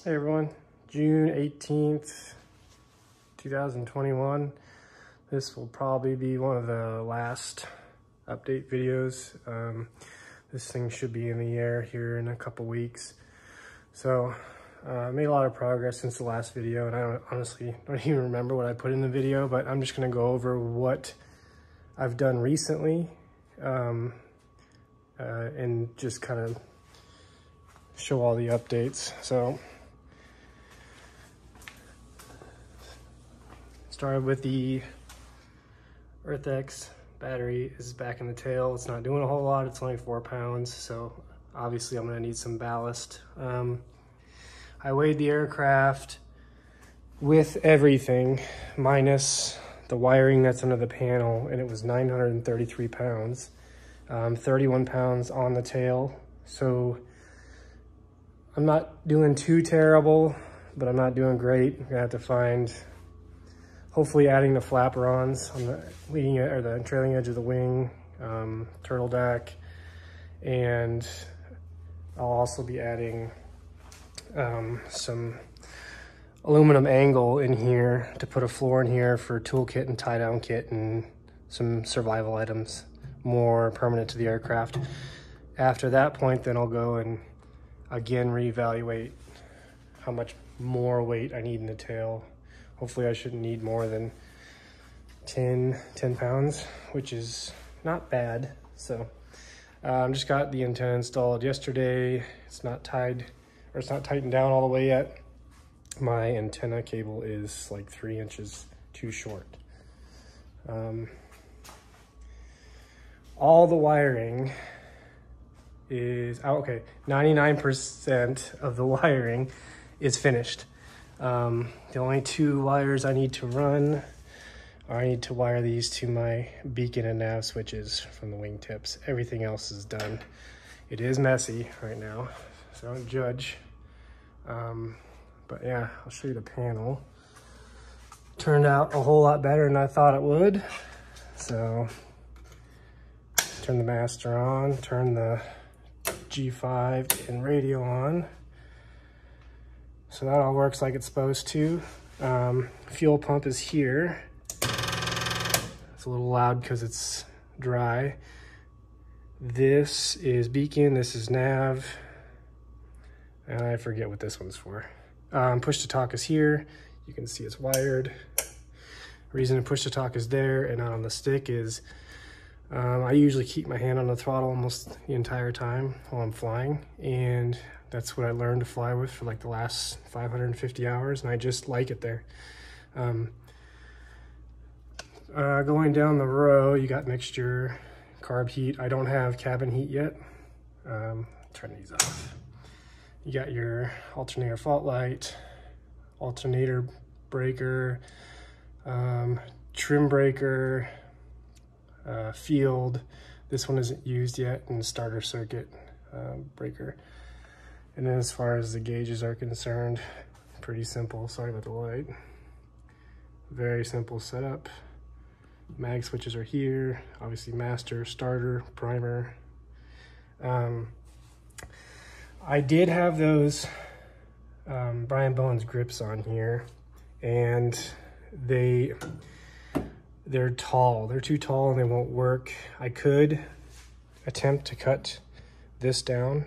Hey everyone, June 18th, 2021. This will probably be one of the last update videos. This thing should be in the air here in a couple weeks. So I made a lot of progress since the last video, and I honestly don't even remember what I put in the video, but I'm just gonna go over what I've done recently and just kind of show all the updates. So started with the EarthX battery. Is back in the tail. It's not doing a whole lot. It's only 4 pounds, so obviously I'm gonna need some ballast. I weighed the aircraft with everything minus the wiring that's under the panel, and it was 933 pounds. 31 pounds on the tail, so I'm not doing too terrible, but I'm not doing great. I'm gonna have to find, hopefully adding the flaperons on the leading or the trailing edge of the wing, turtle deck, and I'll also be adding some aluminum angle in here to put a floor in here for toolkit and tie down kit and some survival items, more permanent to the aircraft. After that point, then I'll go and again reevaluate how much more weight I need in the tail. Hopefully I shouldn't need more than 10 pounds, which is not bad. So just got the antenna installed yesterday. It's not tied, or it's not tightened down all the way yet. My antenna cable is like 3 inches too short. All the wiring is, oh, okay, 99% of the wiring is finished. The only 2 wires I need to run are, I need to wire these to my beacon and nav switches from the wingtips. Everything else is done. It is messy right now, so don't judge. But yeah, I'll show you the panel. Turned out a whole lot better than I thought it would. So turn the master on, turn the G5 and radio on. So that all works like it's supposed to. Fuel pump is here. It's a little loud because it's dry. This is beacon, this is nav, and I forget what this one's for. Push to talk is here. You can see it's wired. Reason to push to talk is there and not on the stick is I usually keep my hand on the throttle almost the entire time while I'm flying, and that's what I learned to fly with for like the last 550 hours, and I just like it there. Going down the row, you got mixture, carb heat. I don't have cabin heat yet. Turn these off. You got your alternator fault light, alternator breaker, trim breaker, field. This one isn't used yet, and starter circuit breaker. And then as far as the gauges are concerned, pretty simple. Sorry about the light. Very simple setup. Mag switches are here. Obviously master, starter, primer. I did have those Brian Bowen's grips on here, and they're tall. They're too tall and they won't work. I could attempt to cut this down,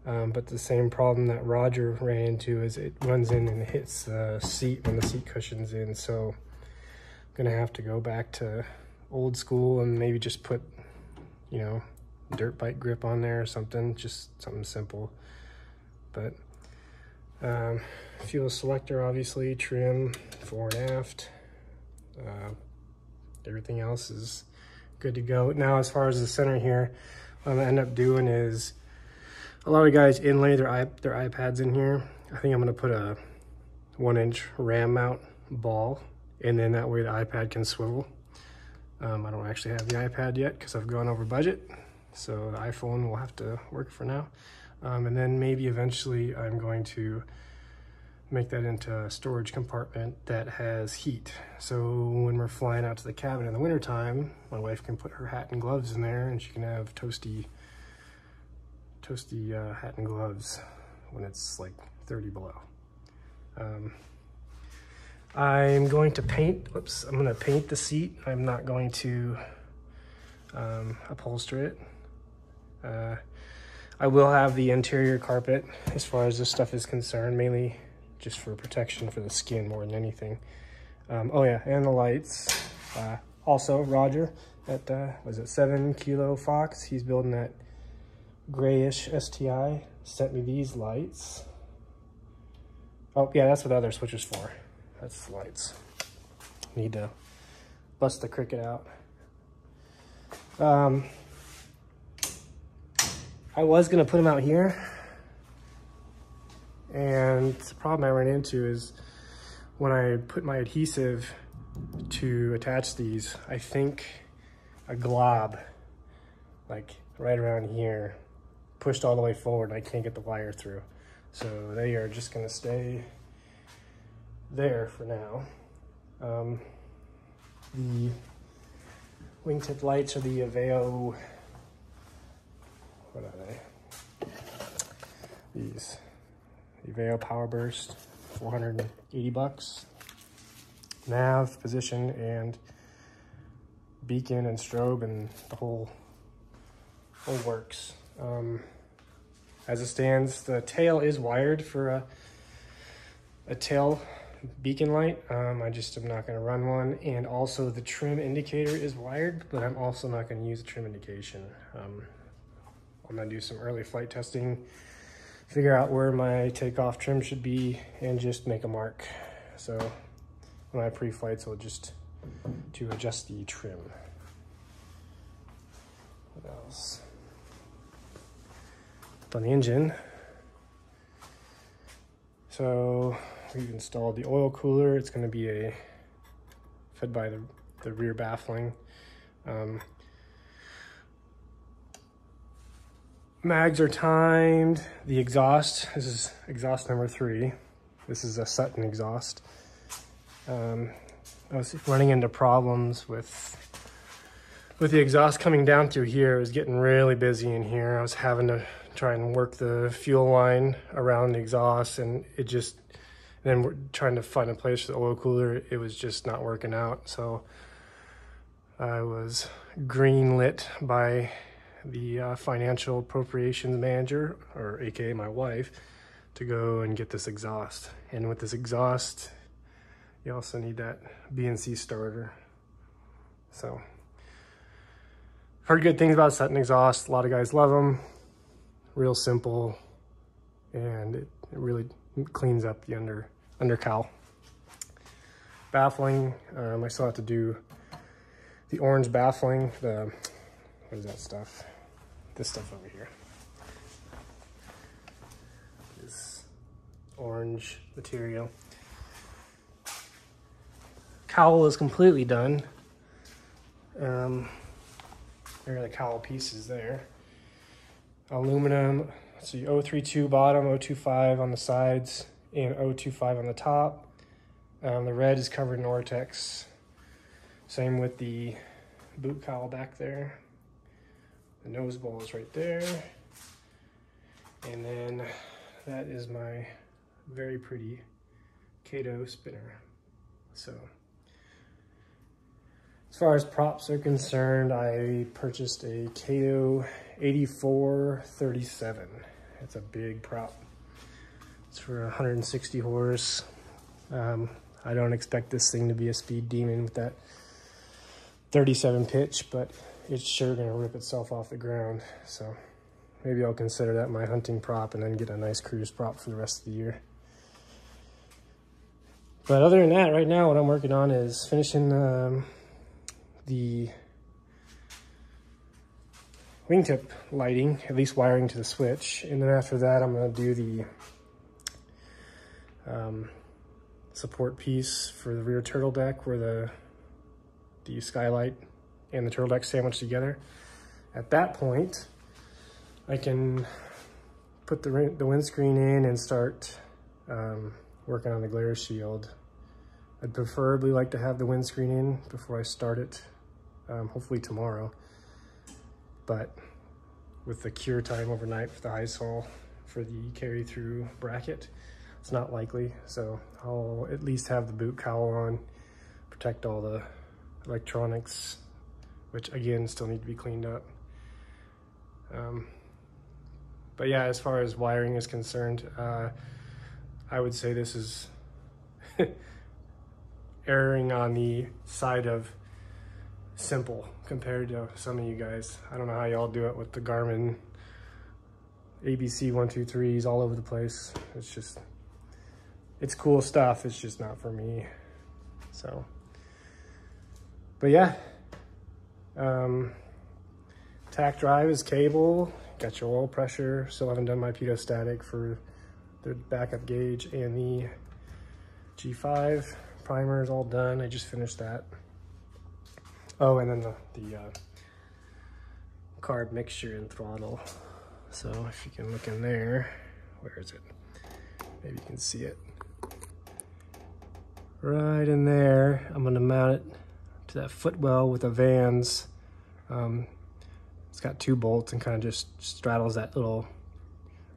but the same problem that Roger ran into is it runs in and hits the seat when the seat cushion's in. So I'm gonna have to go back to old school and maybe just put, you know, dirt bike grip on there or something, just something simple. But fuel selector, obviously, trim, fore and aft. Everything else is good to go. Now, as far as the center here, what I'm gonna end up doing is, a lot of guys inlay their iPads in here. I think I'm gonna put a 1-inch RAM mount ball, and then that way the iPad can swivel. I don't actually have the iPad yet because I've gone over budget, so the iPhone will have to work for now. And then maybe eventually I'm going to make that into a storage compartment that has heat. So when we're flying out to the cabin in the wintertime, my wife can put her hat and gloves in there, and she can have toasty hat and gloves when it's like 30 below. I'm going to paint, I'm gonna paint the seat. I'm not going to upholster it. I will have the interior carpet as far as this stuff is concerned, mainly just for protection for the skin more than anything. Oh yeah, and the lights. Also, Roger at, was it 7 Kilo Fox? He's building that grayish STi. Sent me these lights. Oh yeah, that's what the other switch is for. That's the lights. Need to bust the Cricut out. I was gonna put them out here, and the problem I ran into is when I put my adhesive to attach these, I think a glob, like right around here, pushed all the way forward and I can't get the wire through. So they are just gonna stay there for now. The wingtip lights are the Aveo, what are they? These, the Aveo Power Burst, 480 bucks. Nav, position, and beacon and strobe and the whole works. As it stands, the tail is wired for a tail beacon light. I just am not going to run one, and also the trim indicator is wired, but I'm also not going to use the trim indication. I'm going to do some early flight testing, figure out where my takeoff trim should be, and just make a mark. So when I pre-flights, I'll just to adjust the trim. What else? On the engine. So we've installed the oil cooler. It's going to be fed by the rear baffling. Mags are timed. The exhaust, this is exhaust number 3. This is a Sutton exhaust. I was running into problems with the exhaust coming down through here. It was getting really busy in here. I was having to try and work the fuel line around the exhaust, and then we're trying to find a place for the oil cooler. It was just not working out. So I was green-lit by the financial appropriations manager, or AKA my wife, to go and get this exhaust. And with this exhaust, you also need that BNC starter. So heard good things about Sutton exhaust. A lot of guys love them. Real simple, and it really cleans up the undercowl. Baffling, I still have to do the orange baffling. What is that stuff? This stuff over here. This orange material. Cowl is completely done. There are the cowl pieces there. Aluminum, let's see, 032 bottom, 025 on the sides, and 025 on the top. The red is covered in Ortex. Same with the boot cowl back there. The nose bowl is right there. And then that is my very pretty Kato spinner. So as far as props are concerned, I purchased a Kato 8437. It's a big prop. It's for 160 horse. I don't expect this thing to be a speed demon with that 37 pitch, but it's sure gonna rip itself off the ground. So maybe I'll consider that my hunting prop and then get a nice cruise prop for the rest of the year. But other than that, right now what I'm working on is finishing the wingtip lighting, at least wiring to the switch. And then after that, I'm gonna do the support piece for the rear turtle deck, where the skylight and the turtle deck sandwiched together. At that point, I can put the windscreen in and start working on the glare shield. I'd preferably like to have the windscreen in before I start it, hopefully tomorrow. But with the cure time overnight for the high sol for the carry through bracket. It's not likely, so I'll at least have the boot cowl on, protect all the electronics, which again still need to be cleaned up. But yeah, as far as wiring is concerned, I would say this is erring on the side of simple compared to some of you guys. I don't know how y'all do it with the Garmin ABC 123s all over the place. It's cool stuff. It's just not for me. So, but yeah, tack drive is cable. Got your oil pressure. Still haven't done my pitot-static for the backup gauge, and the G5 primer is all done. I just finished that. Oh, and then the carb mixture and throttle. So if you can look in there, where is it? Maybe you can see it. Right in there. I'm gonna mount it to that footwell with the Vans. It's got 2 bolts and kind of just straddles that little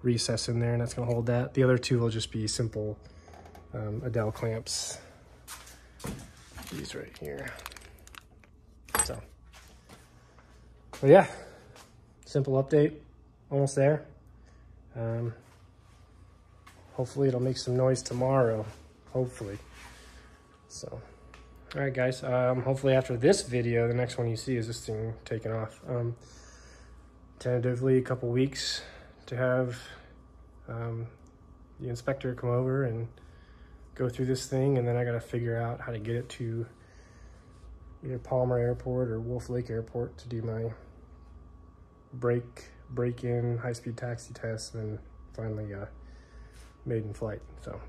recess in there, and that's gonna hold that. The other 2 will just be simple Adele clamps. These right here. So, but yeah, simple update, almost there. Hopefully it'll make some noise tomorrow, hopefully. So, all right guys, hopefully after this video, the next one you see is this thing taking off. Tentatively a couple weeks to have the inspector come over and go through this thing, and then I gotta figure out how to get it to either Palmer Airport or Wolf Lake Airport to do my break-in high-speed taxi test, and then finally maiden flight. So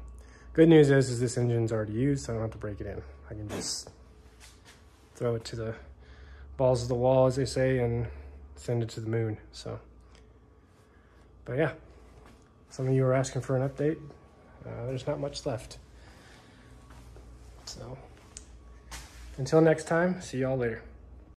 good news is this engine's already used, so I don't have to break it in. I can just throw it to the balls of the wall, as they say, and send it to the moon. So, but yeah, some of you are asking for an update. There's not much left. So until next time, see y'all later.